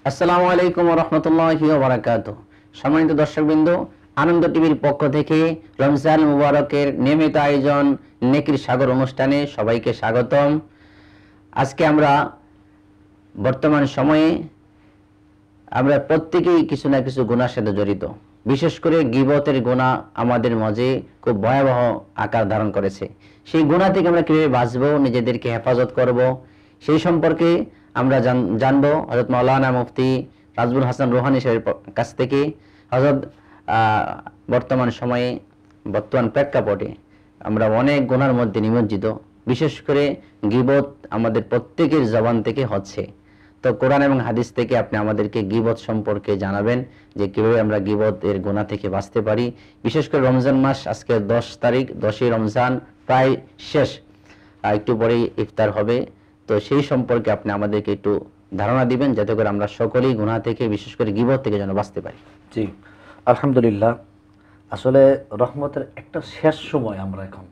আসসালামু আলাইকুম ওয়া রাহমাতুল্লাহি ওয়া বারাকাতুহু। সম্মানিত দর্শকবৃন্দ, আনন্দ টিভির পক্ষ থেকে রমজান মুবারকের নিয়মিত আয়োজন নেকির সাগর অনুষ্ঠানে সবাইকে স্বাগতম। আজকে আমরা বর্তমান সময়ে আমরা প্রত্যেকেই কিছু না কিছু গুনাহের সাথে জড়িত। বিশেষ করে গীবতের গুনাহ আমাদের মাঝে খুব ভয়াবহ আকার ধারণ করেছে। সেই গুনাহ থেকে আমরা কিভাবে বাঁচবো, নিজেদেরকে হেফাজত করব, সেই সম্পর্কে আমরা জানবো হযরত মাওলানা মুফতি রাজবুল হাসান রুহানী সাহেবের কাছ থেকে। হযরত বর্তমান সময়ে বর্তমান প্রেক্ষাপটে আমরা অনেক গুনার মধ্যে নিমজ্জিত। বিশেষ করে গীবত আমাদের প্রত্যেকের জবান থেকে হচ্ছে। তো কোরআন এবং হাদিস থেকে আপনি আমাদেরকে গীবত সম্পর্কে জানাবেন যে কিভাবে আমরা গীবতের গুনাহ থেকে বাঁচতে পারি। বিশেষ করে রমজান মাস, আজকে 10 তারিখ, 10ই রমজান প্রায় শেষ, একটু পরেই ইফতার হবে। তো সেই সম্পর্কে আপনি আমাদেরকে একটু ধারণা দিবেন, যাতে করে আমরা সকলেই গুনাহ থেকে, বিশেষ করে গীবত থেকে যেন বাঁচতে পারি। জি, আলহামদুলিল্লাহ। আসলে রহমতের একটা শেষ সময়, আমরা এখন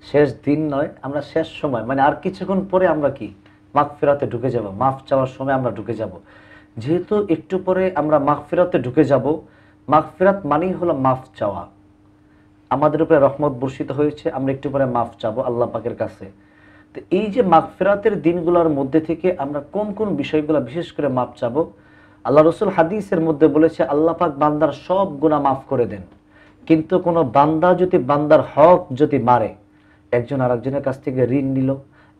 শেষ দিন নয়, আমরা শেষ সময়, মানে আর কিছুক্ষণ পরে আমরা কি মাগফিরাতে ঢুকে যাব, মাফ চাওয়ার সময় আমরা ঢুকে যাব। যেহেতু একটু পরে আমরা মাগফিরাতে ঢুকে যাব, মাগফিরাত মানেই হলো মাফ চাওয়া। আমাদের উপরে রহমত বর্ষিত হয়েছে, আমরা একটু পরে মাফ চাবো আল্লাহ পাকের কাছে। তো এই যে মাগফিরাতের দিনগুলোর মধ্যে থেকে আমরা কোন কোন বিষয়গুলো বিশেষ করে মাফ চাবো, আল্লাহ রসুল হাদিসের মধ্যে বলেছে আল্লাহ পাক বান্দার সব গুনাহ মাফ করে দেন, কিন্তু কোনো বান্দা যদি বান্দার হক যদি মারে, একজন আরেকজনের কাছ থেকে ঋণ নিল,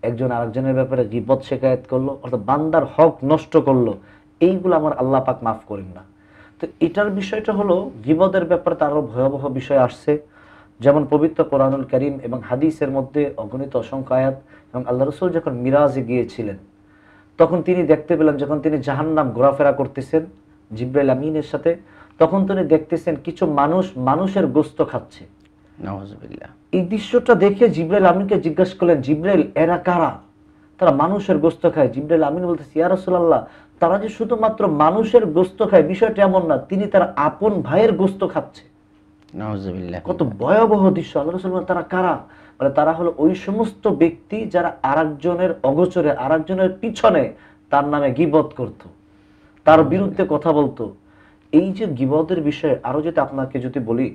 একজন আরেকজনের ব্যাপারে গীবত শিকায়াত করলো, অর্থাৎ বান্দার হক নষ্ট করলো, এইগুলো আমার আল্লাহ পাক মাফ করেন না। তো এটার বিষয়টা হলো গীবতের ব্যাপারে তারও ভয়াবহ বিষয় আসছে। যেমন পবিত্র কোরআনুল কারীম এবং হাদিসের মধ্যে অগণিত অসংখ্য আয়াত। এবং আল্লাহ রসুল যখন মিরাজে গিয়েছিলেন, তখন তিনি দেখতে পেলেন, যখন তিনি জাহান্নাম ঘোরাফেরা করতেছেন জিবরাইল আমিনের সাথে, তখন তিনি দেখতেছেন কিছু মানুষ মানুষের গোশত খাচ্ছে। নাউযুবিল্লাহ। এই দৃশ্যটা দেখে জিবরাইল আমিনকে জিজ্ঞাসা করলেন, জিবরাইল, এরা কারা? তারা মানুষের গোশত খায়। জিবরাইল আমিন বলতেছে, ইয়া রাসূলুল্লাহ, তারা যে শুধুমাত্র মানুষের গোশত খায় বিষয়টা এমন না, তিনি তার আপন ভাইয়ের গোশত খাচ্ছে। নাউযুবিল্লাহ। কত ভয়াবহ দৃশ্য। আল্লাহ রাসূল বলেন, তারা কারা? মানে তারা হলো ওই সমস্ত ব্যক্তি যারা আরেকজনের অগোচরে, আরেকজনের পিছনে তার নামে গীবত করত, তার বিরুদ্ধে কথা বলতো। এই যে গীবতের বিষয়ে আরো যদি আপনাকে যদি বলি,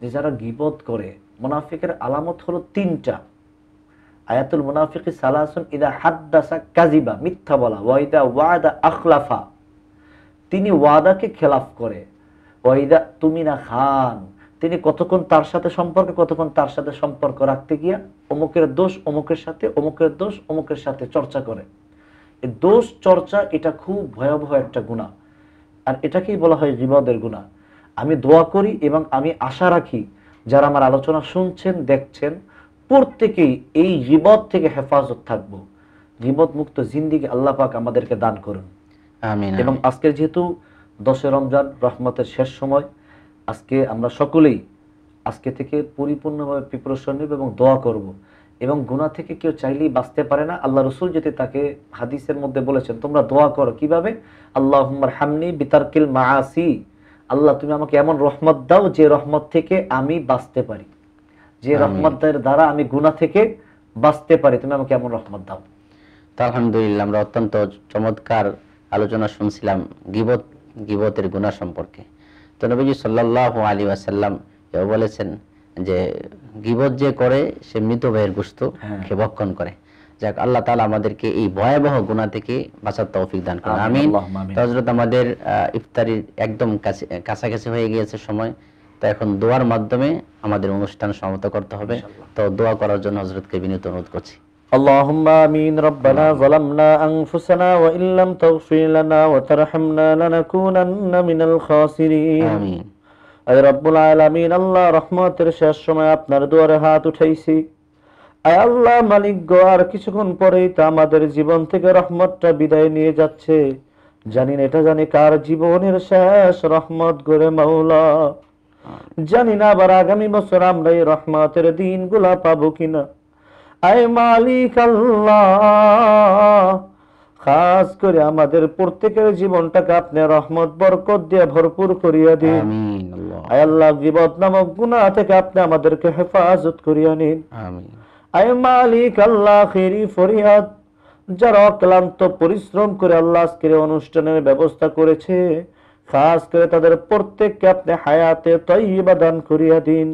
যে যারা গীবত করে, মুনাফিকের আলামত হলো 3টা। আয়াতুল মুনাফিকি সালাসুন, ইদা হাদ্দাসা কাযিবা, মিথ্যা বলা, ওয়া ইদা ওয়াদা আখলাফা, তিনি ওয়াদাকে খেলাফ করে, ওয়া ইদা তুমিনা খান, তিনি কতক্ষণ তার সাথে সম্পর্ক, কতক্ষণ তার সাথে সম্পর্ক রাখতে গিয়া অমুকের দোষ অমুকের সাথে, অমুকের দোষ অমুকের সাথে চর্চা করে। এই দোষ চর্চা, এটা খুব ভয়াবহ একটা গুনাহ, আর এটাকেই বলা হয় গীবতের গুনাহ। আমি দোয়া করি এবং আমি আশা রাখি যারা আমার আলোচনা শুনছেন, দেখছেন, প্রত্যেকেই এই গীবত থেকে হেফাজত থাকবো। গীবত মুক্ত জিন্দেগি আল্লাহ পাক আমাদেরকে দান করুন, আমিন। এবং আজকের যেহেতু 10 রমজান, রহমতের শেষ সময়, আজকে আমরা সকলেই আজকে থেকে পরিপূর্ণভাবে প্রিপারেশন নেব এবং দোয়া করব। এবং গুনাহ থেকে কেউ চাইলেই বাঁচতে পারে না। আল্লাহ রসুল যেতে তাকে হাদিসের মধ্যে বলেছেন, তোমরা দোয়া করো কিভাবে? আল্লাহুম্মা রহামনি বিতারকিল মাআসি, আল্লাহ তুমি আমাকে এমন রহমত দাও যে রহমত থেকে আমি বাঁচতে পারি, যে রহমতের দ্বারা আমি গুনাহ থেকে বাঁচতে পারি, তুমি আমাকে এমন রহমত দাও। তো আলহামদুলিল্লাহ, আমরা অত্যন্ত চমৎকার আলোচনা শুনছিলাম গীবতের গুনাহ সম্পর্কে। তো নবীজি সাল্লাল্লাহু আলাইহি ওয়াসাল্লাম এও বলেছেন যে গীবত যে করে সে মৃত ভাইয়ের গোশত খেয়ে ভক্ষণ করে। যাক, আল্লাহ তাআলা আমাদেরকে এই ভয়াবহ গুনাহ থেকে বাঁচার তৌফিক দান করুন, আমিন। তো হযরত, আমাদের ইফতারির একদম কাছাকাছি হয়ে গিয়েছে সময়। তো এখন দোয়ার মাধ্যমে আমাদের অনুষ্ঠান সমাপ্ত করতে হবে। তো দোয়া করার জন্য হযরতকে বিনীত অনুরোধ করছি। اللهم آمين. ربنا ظلمنا أنفسنا وإن لم تغفر لنا وترحمنا لنكونن من الخاسرين. আমিন। আয় রব্বুল আলামিন, আল্লাহ রহমতের শেষ সময় আপনার দুয়ারে হাত উঠাইছি। আয় আল্লাহ মালিক গো, আর কিছুক্ষণ পরেই তো আমাদের জীবন থেকে রহমতটা বিদায় নিয়ে যাচ্ছে। জানি না এটা, জানি কার জীবনের শেষ রহমত গরে মাওলা। জানি না আবার আগামী বছর আমরা এই রহমতের দিনগুলা পাবো কিনা। আয় মালিক আল্লাহ, খাস করে আমাদের প্রত্যেকের জীবনটাকে আপনি রহমত বরকত দিয়ে ভরপুর করিয়া দিন। আমিন। আল্লাহ। আয় আল্লাহ, গীবত নামক গুনাহ থেকে আপনি আমাদেরকে হেফাজত করিয়া নিন। আমিন। আয় মালিক আল্লাহ, খেরি ফরিয়াদ যারা অক্লান্ত পরিশ্রম করে আল্লাহ আজকের এই অনুষ্ঠানের ব্যবস্থা করেছে, খাস করে তাদের প্রত্যেককে আপনি হায়াতে তয়্যিবা দান করিয়া দিন।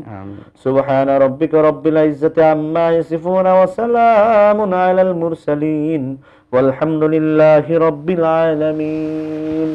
সুবহানা রাব্বিকা রাব্বিল ইজ্জাতি আম্মা ইয়াসিফুন ওয়া সালামুন আলাল মুরসালিন ওয়ালহামদুলিল্লাহি রাব্বিল আলামিন।